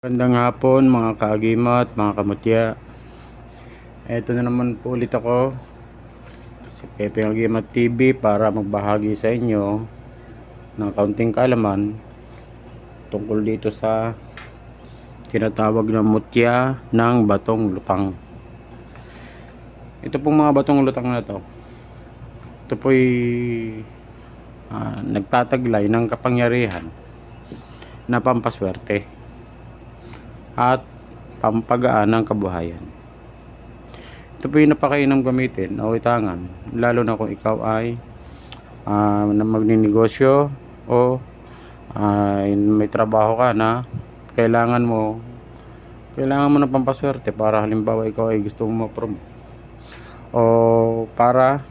Magandang hapon mga kaagimat, mga kamutya. Eto na naman po ulit ako, si Pepe Agimat TV, para magbahagi sa inyo ng kaunting kaalaman tungkol dito sa tinatawag na mutya ng batong lutang. Ito pong mga batong lutang na to, ito po'y nagtataglay ng kapangyarihan na pampaswerte at pampagaan ng kabuhayan. Ito po yung napakainam gamitin o itangan, lalo na kung ikaw ay na magninegosyo o may trabaho ka na kailangan mo ng pampaswerte, para halimbawa ikaw ay gusto mo ma-promote o para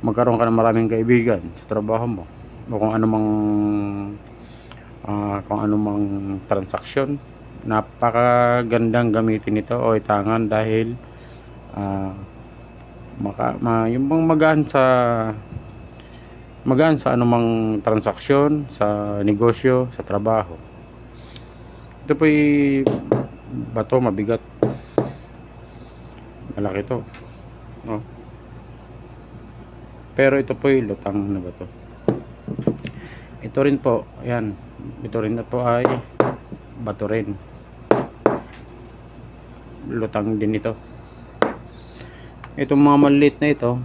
magkaroon ka ng maraming kaibigan sa trabaho mo, o kung anumang transaksyon. Napakagandang gamitin ito o itangan dahil yung bang magaan sa anumang transaksyon, sa negosyo, sa trabaho. Ito po'y bato, mabigat, malaki to, oh. Pero ito po'y lutang na bato. Ito rin po, ayan, ito rin na po ay bato rin, lutang din ito. Itong mga maliit na ito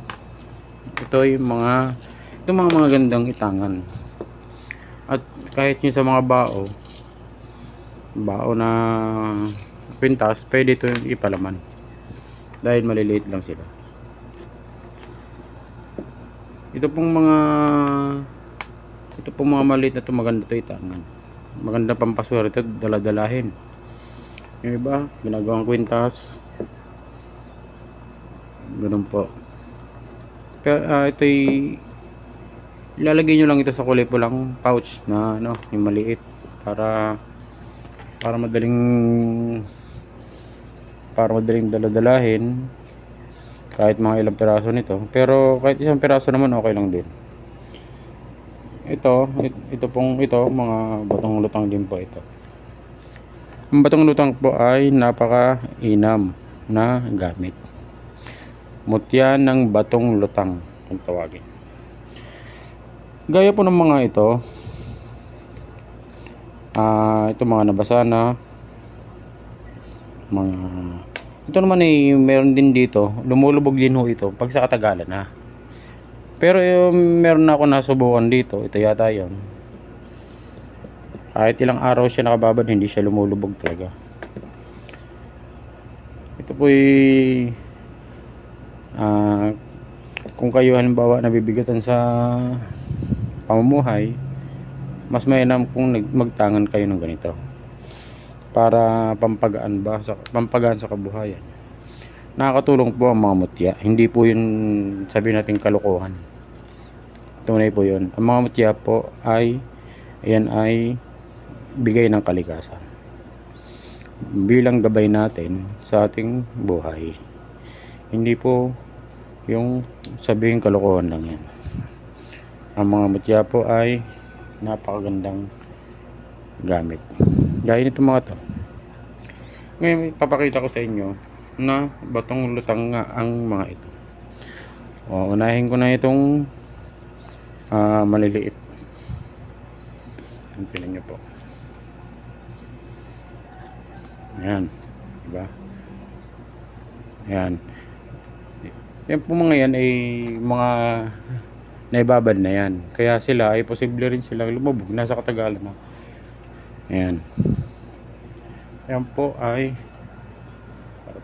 yung mga gandang itangan. At kahit yung sa mga bao na pintas, pwede ito ipalaman dahil maliliit lang sila. Ito pong mga maliit na ito, maganda ito itangan, maganda pampaswerte, daladalahin. Yung iba ginagawang kwintas, ganun po. Pero ito'y ilalagay nyo lang ito sa kulay pulang pouch na yung maliit, para madaling daladalahin, kahit mga ilang piraso nito. Pero kahit isang piraso naman okay lang din. Ito mga batong lutang din po ito. Ang batong lutang po ay napaka-inam na gamit. Mutya ng batong lutang kung tawagin. Gaya po ng mga ito, mga nabasa na mga ito naman ay meron din dito, lumulubog din ho ito pag sa katagalan na. Pero meron na ako nasubukan dito, ito yata yon, kahit ilang araw siya nakababad, hindi siya lumulubog talaga. Ito po'y kung kayo halimbawa nabibigatan sa pamumuhay, mas mainam kung magtangan kayo ng ganito para pampagaan sa kabuhayan. Nakakatulong po ang mga mutya, hindi po yun sabihin natin kalokohan, tunay po yun. Ang mga mutya po ay bigay ng kalikasan bilang gabay natin sa ating buhay. Hindi po yung sabihin kalokohan lang yan. Ang mga mutya po ay napakagandang gamit, gaya nito mga to. Ngayon papakita ko sa inyo na batong lutang nga ang mga ito. Unahin ko na itong maliliit. Tingnan nyo po. Ayan, diba? Ayan. Yan po mga yan ay mga naibabad na yan. Kaya sila ay posible rin silang lumubog. Nasa katagalan na. Ayan. Yan po ay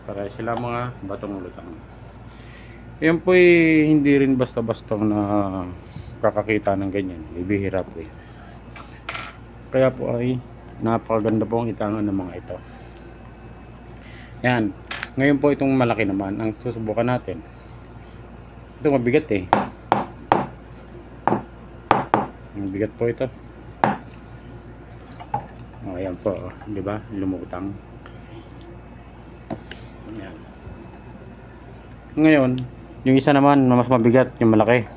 para sila mga batong lutang. Yan po ay hindi rin basta-basta na kakakita ng ganyan. Ibihira po yan. Kaya po ay napakaganda po ang itangan ng mga ito. Yan. Ngayon po itong malaki naman ang susubukan natin. Ito mabigat eh. Mabigat po ito. Ayan po, di ba? Lumutang. Ayan. Ngayon, yung isa naman na mas mabigat, yung malaki.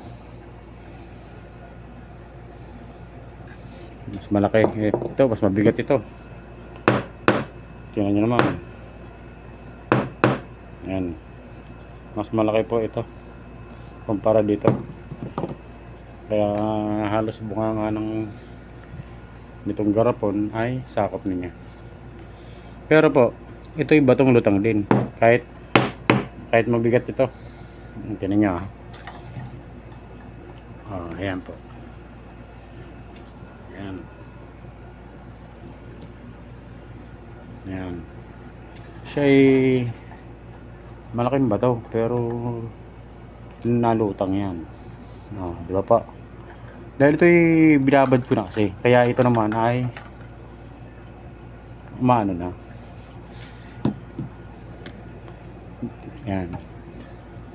Mas malaki. Ito, mas mabigat ito. Tingnan nyo naman. Yan. Mas malaki po ito kumpara dito. Kaya halos bunganga ng nitong garapon ay sakop niya. Pero po, ito'y batong lutang din. Kahit mabigat ito. Tingnan nyo ah. Oh, ayan po. Ayan. Ayan. Siya ay malaking bato pero nalutang yan. Oh, di ba pa? Dahil ito'y binabad ko na kasi. Kaya ito naman ay umaano na. Yan.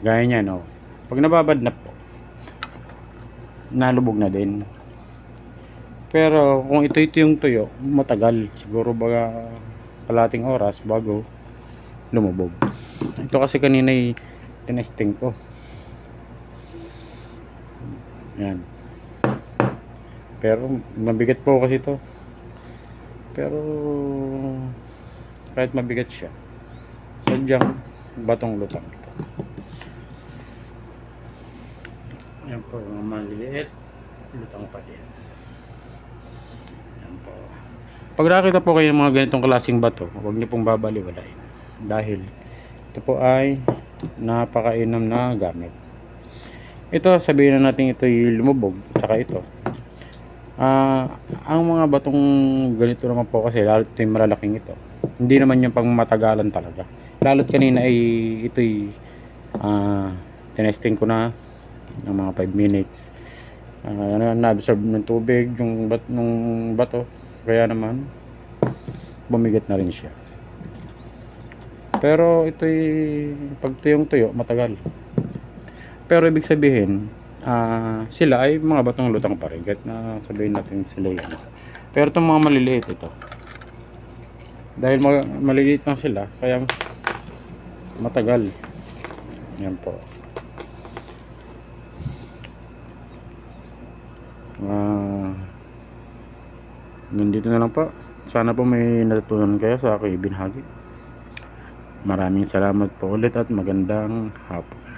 Gaya niya, no? Pag nababad na po, nalubog na din. Pero kung ito yung tuyo, matagal. Siguro baga kalating oras bago lumubog. Ito kasi kanina ay tinesting ko. Yan. Pero mabigat po kasi ito. Pero kahit mabigat siya, sadyang batong lutang ito. Yan po, maliliit, lutang pa din. Yan po. Pag nakita po kayo ng mga ganitong klaseng bato, huwag niyo pong babaliwalain. Dahil ito po ay napakainam na gamit. Ito, sabihin na natin ito yung lumubog, tsaka ito. Ang mga batong ganito naman po kasi, lalo ito yung malalaking ito. Hindi naman yung pang matagalan talaga. Lalo't kanina ay ito'y tinesting ko na ng mga 5 minutes. Na-absorb ng tubig yung bato. Kaya naman, bumigat na rin siya. Pero ito'y pag tuyong-tuyo, matagal. Pero ibig sabihin, sila ay mga batong lutang pa rin. Kahit na sabihin natin sila yan. Pero itong mga maliliit ito. Dahil maliliit lang sila, kaya matagal. Yan po. Nandito na lang po. Sana po may natutunan kayo sa aking ibinahagi. Maraming salamat po ulit at magandang hapon.